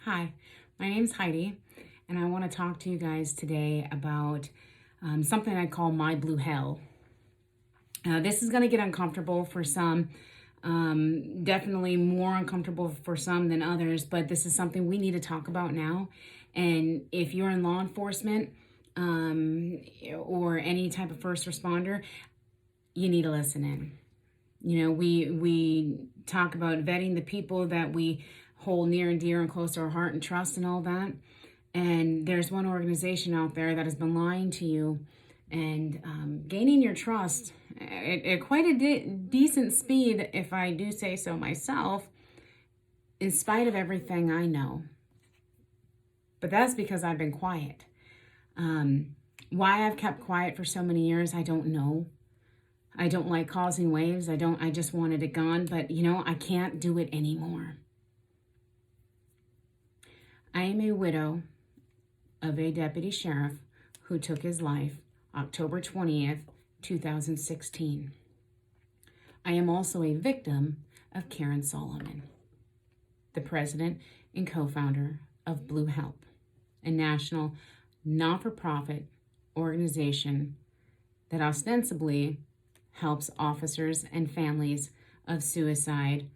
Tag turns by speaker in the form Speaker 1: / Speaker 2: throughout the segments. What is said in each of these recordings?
Speaker 1: Hi, my name's Heidi, and I want to talk to you guys today about something I call my BlueHell. This is going to get uncomfortable for some, definitely more uncomfortable for some than others, but this is something we need to talk about now. And if you're in law enforcement or any type of first responder, you need to listen in. You know, we talk about vetting the people that we hold near and dear and close to our heart and trust and all that. And there's one organization out there that has been lying to you and gaining your trust at quite a decent speed, if I do say so myself, in spite of everything I know. But that's because I've been quiet. Why I've kept quiet for so many years, I don't know. I don't like causing waves. I just wanted it gone, but I can't do it anymore. I am a widow of a deputy sheriff who took his life October 20th, 2016. I am also a victim of Karen Solomon, the president and co-founder of BlueHelp, a national non-for-profit organization that ostensibly helps officers and families of suicide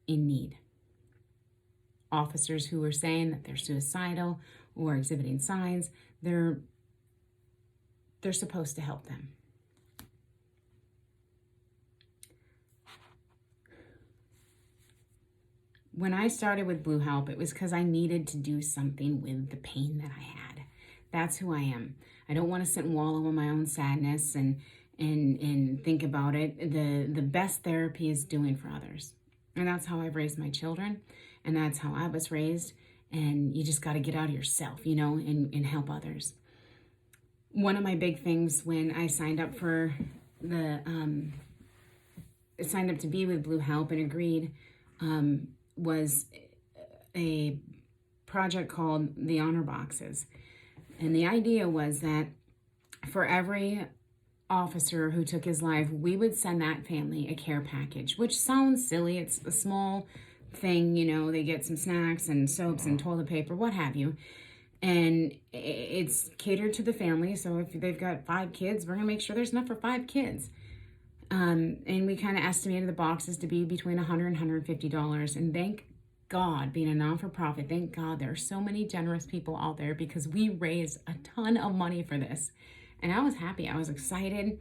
Speaker 1: in need. Officers who are saying that they're suicidal or exhibiting signs, they're supposed to help them. When I started with BlueHelp, it was because I needed to do something with the pain that I had. That's who I am. I don't want to sit and wallow in my own sadness and think about it. The best therapy is doing for others. And that's how I've raised my children. And that's how I was raised. And you just got to get out of yourself, and help others. One of my big things when I signed up to be with BlueHelp and agreed, was a project called the Honor Boxes. And the idea was that for every officer who took his life, we would send that family a care package, which sounds silly. It's a small thing, they get some snacks and soaps and toilet paper, what have you. And it's catered to the family. So if they've got 5 kids, we're going to make sure there's enough for 5 kids. And we kind of estimated the boxes to be between $100 and $150. And thank God, being a non-for-profit, thank God there are so many generous people out there because we raised a ton of money for this. And I was happy. I was excited.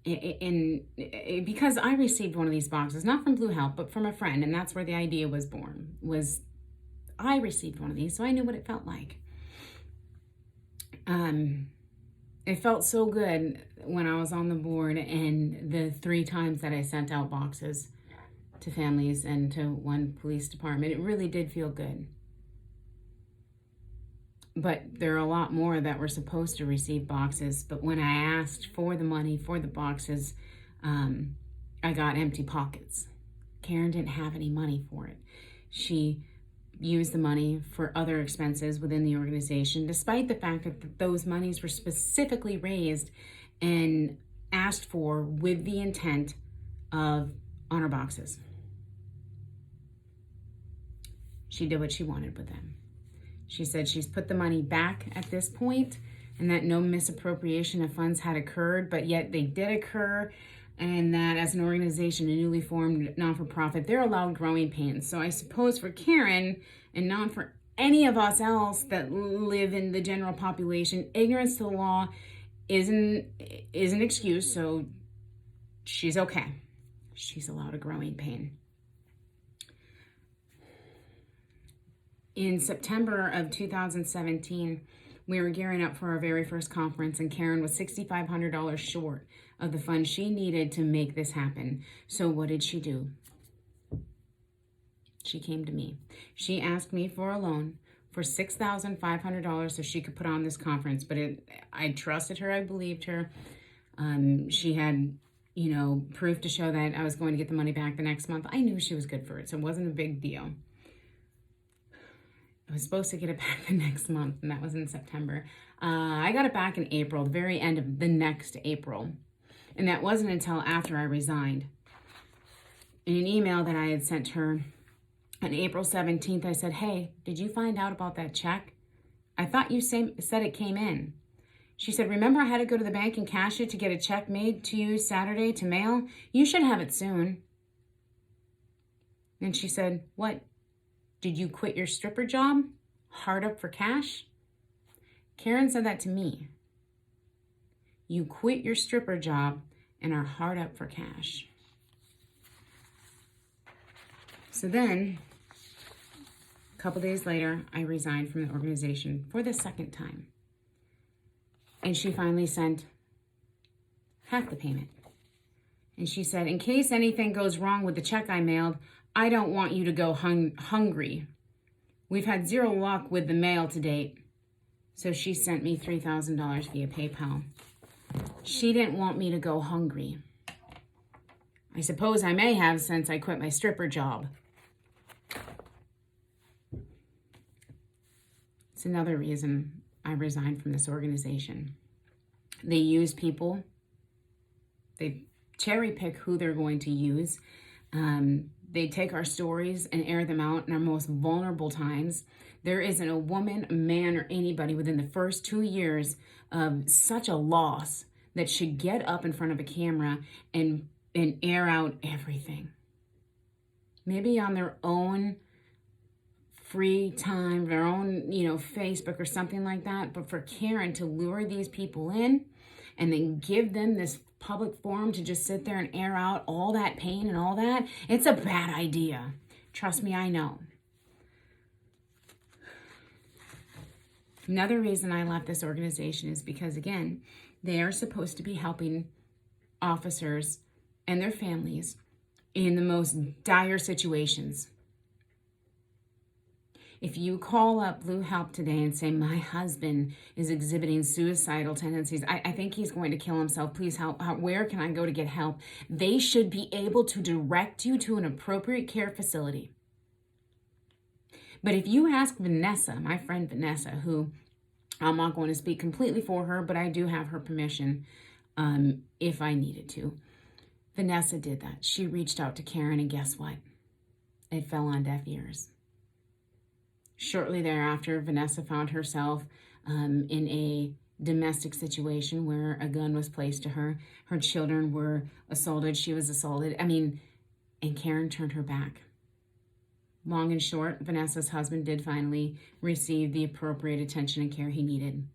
Speaker 1: Because I received one of these boxes, not from BlueHelp, but from a friend. And that's where the idea was born, I received one of these, so I knew what it felt like. It felt so good when I was on the board and the 3 times that I sent out boxes to families and to one police department. It really did feel good. But there are a lot more that were supposed to receive boxes. But when I asked for the money for the boxes, I got empty pockets. Karen didn't have any money for it. She used the money for other expenses within the organization, despite the fact that those monies were specifically raised and asked for with the intent of honor boxes. She did what she wanted with them. She said she's put the money back at this point and that no misappropriation of funds had occurred, but yet they did occur, and that as an organization, a newly formed non-for-profit, they're allowed growing pains. So I suppose for Karen, and not for any of us else that live in the general population, ignorance to the law is an excuse, so she's okay. She's allowed a growing pain. In September of 2017, we were gearing up for our very first conference, and Karen was $6,500 short of the funds she needed to make this happen. So what did she do? She came to me. She asked me for a loan for $6,500 so she could put on this conference. But I trusted her. I believed her. She had, proof to show that I was going to get the money back the next month. I knew she was good for it, so it wasn't a big deal. I was supposed to get it back the next month, and that was in September. I got it back in April, the very end of the next April. And that wasn't until after I resigned. In an email that I had sent her, On April 17th, I said, hey, did you find out about that check? I thought you said it came in. She said, remember I had to go to the bank and cash it to get a check made to you Saturday to mail? You should have it soon. And she said, what? Did you quit your stripper job? Hard up for cash? Karen said that to me. You quit your stripper job and are hard up for cash. So then, a couple days later, I resigned from the organization for the second time. And she finally sent half the payment. And she said, in case anything goes wrong with the check I mailed, I don't want you to go hungry. We've had zero luck with the mail to date. So she sent me $3,000 via PayPal. She didn't want me to go hungry. I suppose I may have since I quit my stripper job. It's another reason I resigned from this organization. They use people. They cherry pick who they're going to use. They take our stories and air them out in our most vulnerable times. There isn't a woman, a man, or anybody within the first 2 years of such a loss that should get up in front of a camera and air out everything. Maybe on their own free time, their own, Facebook or something like that. But for Karen to lure these people in and then give them this public forum to just sit there and air out all that pain and all that, it's a bad idea. Trust me, I know. Another reason I left this organization is because, again, they are supposed to be helping officers and their families in the most dire situations. If you call up BlueHelp today and say, my husband is exhibiting suicidal tendencies, I think he's going to kill himself, please help, where can I go to get help? They should be able to direct you to an appropriate care facility. But if you ask Vanessa, my friend Vanessa, who I'm not going to speak completely for her, but I do have her permission if I needed to. Vanessa did that. She reached out to Karen, and guess what? It fell on deaf ears. Shortly thereafter, Vanessa found herself in a domestic situation where a gun was placed to her. Her children were assaulted. She was assaulted. And Karen turned her back. Long and short, Vanessa's husband did finally receive the appropriate attention and care he needed.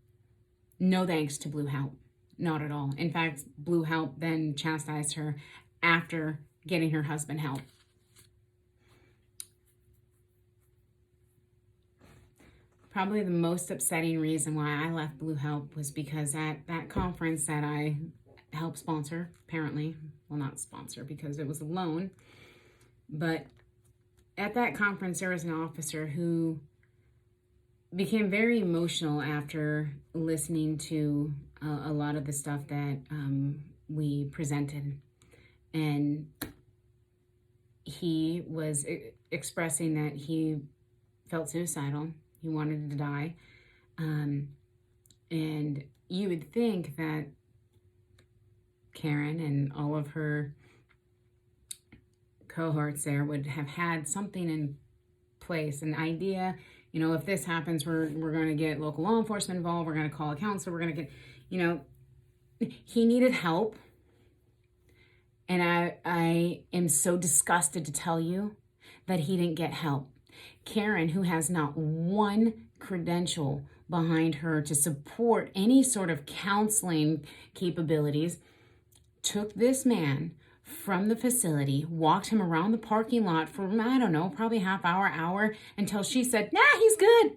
Speaker 1: No thanks to BlueHelp. Not at all. In fact, BlueHelp then chastised her after getting her husband help. Probably the most upsetting reason why I left BlueHelp was because at that conference that I helped sponsor, apparently, well, not sponsor because it was a loan, but at that conference there was an officer who became very emotional after listening to a lot of the stuff that we presented. And he was expressing that he felt suicidal. He wanted to die. And you would think that Karen and all of her cohorts there would have had something in place, an idea, if this happens, we're going to get local law enforcement involved, we're going to call a counselor, we're going to get, he needed help. And I am so disgusted to tell you that he didn't get help. Karen, who has not one credential behind her to support any sort of counseling capabilities, took this man from the facility, walked him around the parking lot for, I don't know, probably half hour, until she said, nah, he's good.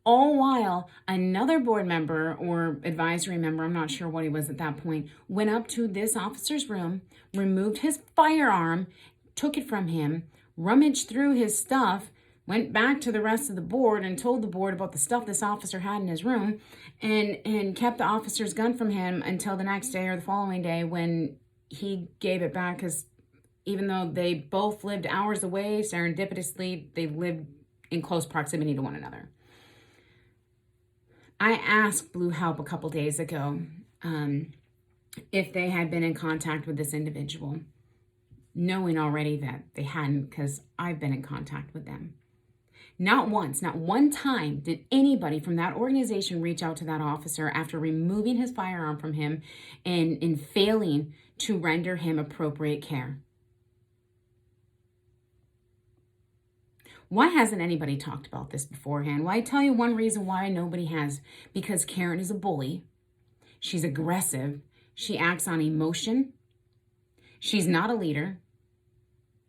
Speaker 1: All while another board member or advisory member, I'm not sure what he was at that point, went up to this officer's room, removed his firearm, took it from him, rummaged through his stuff, went back to the rest of the board and told the board about the stuff this officer had in his room, and kept the officer's gun from him until the next day or the following day when he gave it back, because even though they both lived hours away, serendipitously, they lived in close proximity to one another. I asked BlueHelp a couple days ago if they had been in contact with this individual. knowing already that they hadn't, because I've been in contact with them. Not once, not one time did anybody from that organization reach out to that officer after removing his firearm from him and failing to render him appropriate care. Why hasn't anybody talked about this beforehand? Well, I tell you one reason why nobody has. Because Karen is a bully. She's aggressive. She acts on emotion. She's not a leader.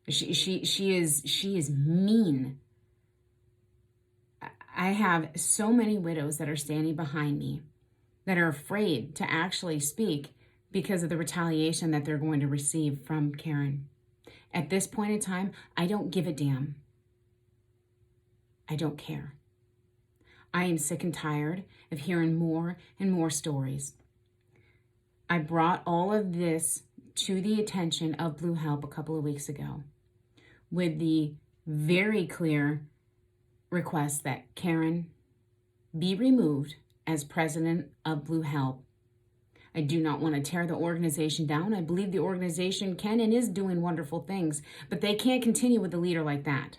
Speaker 1: She is mean. I have so many widows that are standing behind me that are afraid to actually speak because of the retaliation that they're going to receive from Karen. At this point in time, I don't give a damn. I don't care. I am sick and tired of hearing more and more stories. I brought all of this to the attention of BlueHelp a couple of weeks ago with the very clear request that Karen be removed as president of BlueHelp. I do not want to tear the organization down. I believe the organization can and is doing wonderful things, but they can't continue with a leader like that.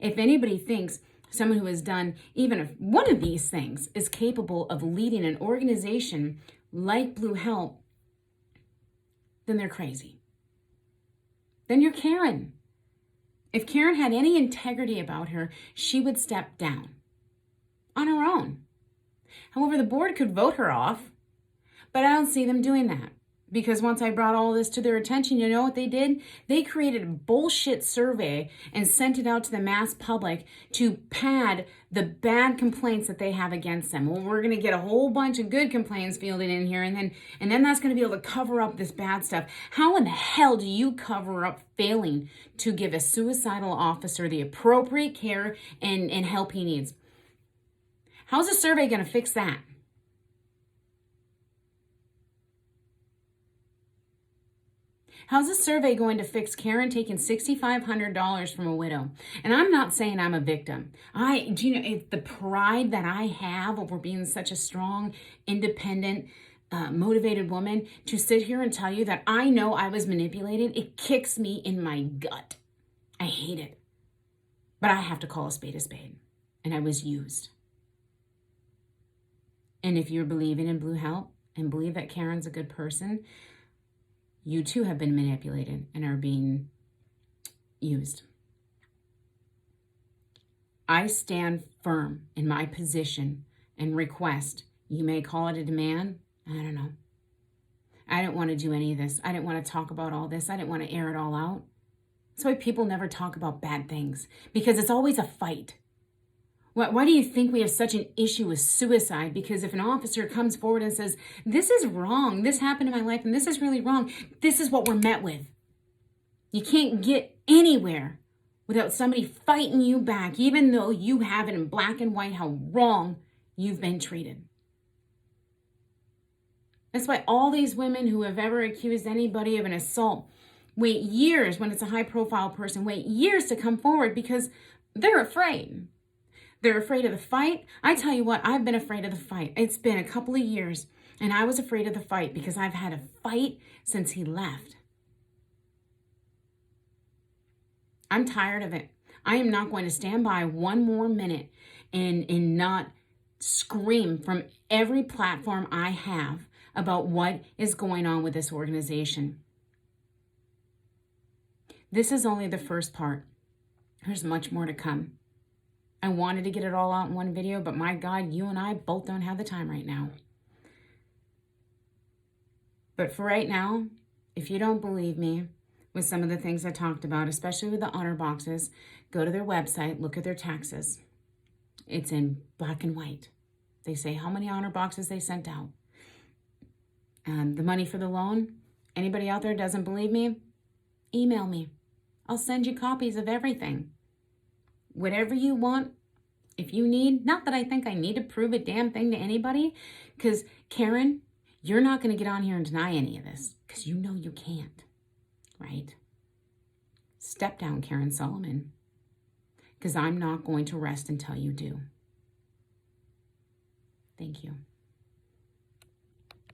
Speaker 1: If anybody thinks someone who has done even one of these things is capable of leading an organization like BlueHelp, then they're crazy. Then you're Karen. If Karen had any integrity about her, she would step down on her own. However, the board could vote her off, but I don't see them doing that. Because once I brought all this to their attention, you know what they did? They created a bullshit survey and sent it out to the mass public to pad the bad complaints that they have against them. Well, we're going to get a whole bunch of good complaints fielded in here, and then that's going to be able to cover up this bad stuff. How in the hell do you cover up failing to give a suicidal officer the appropriate care and help he needs? How's a survey going to fix that? How's a survey going to fix Karen taking $6,500 from a widow? And I'm not saying I'm a victim. It's the pride that I have over being such a strong, independent, motivated woman to sit here and tell you that I know I was manipulated. It kicks me in my gut. I hate it. But I have to call a spade a spade. And I was used. And if you're believing in BlueHelp and believe that Karen's a good person, you too have been manipulated and are being used. I stand firm in my position and request. You may call it a demand. I don't know. I didn't want to do any of this. I didn't want to talk about all this. I didn't want to air it all out. That's why people never talk about bad things, because it's always a fight. Why do you think we have such an issue with suicide? Because if an officer comes forward and says, this is wrong, this happened in my life, and this is really wrong, this is what we're met with. You can't get anywhere without somebody fighting you back, even though you have it in black and white how wrong you've been treated. That's why all these women who have ever accused anybody of an assault wait years, when it's a high-profile person, wait years to come forward because they're afraid. They're afraid of the fight. I tell you what, I've been afraid of the fight. It's been a couple of years, and I was afraid of the fight because I've had a fight since he left. I'm tired of it. I am not going to stand by one more minute and not scream from every platform I have about what is going on with this organization. This is only the first part. There's much more to come. I wanted to get it all out in one video, but my God, you and I both don't have the time right now. But for right now, if you don't believe me with some of the things I talked about, especially with the honor boxes, go to their website, look at their taxes. It's in black and white. They say how many honor boxes they sent out. The money for the loan, anybody out there doesn't believe me, email me. I'll send you copies of everything. Whatever you want, if you need, not that I think I need to prove a damn thing to anybody, because Karen, you're not going to get on here and deny any of this, because you know you can't, right? Step down, Karen Solomon, because I'm not going to rest until you do. Thank you.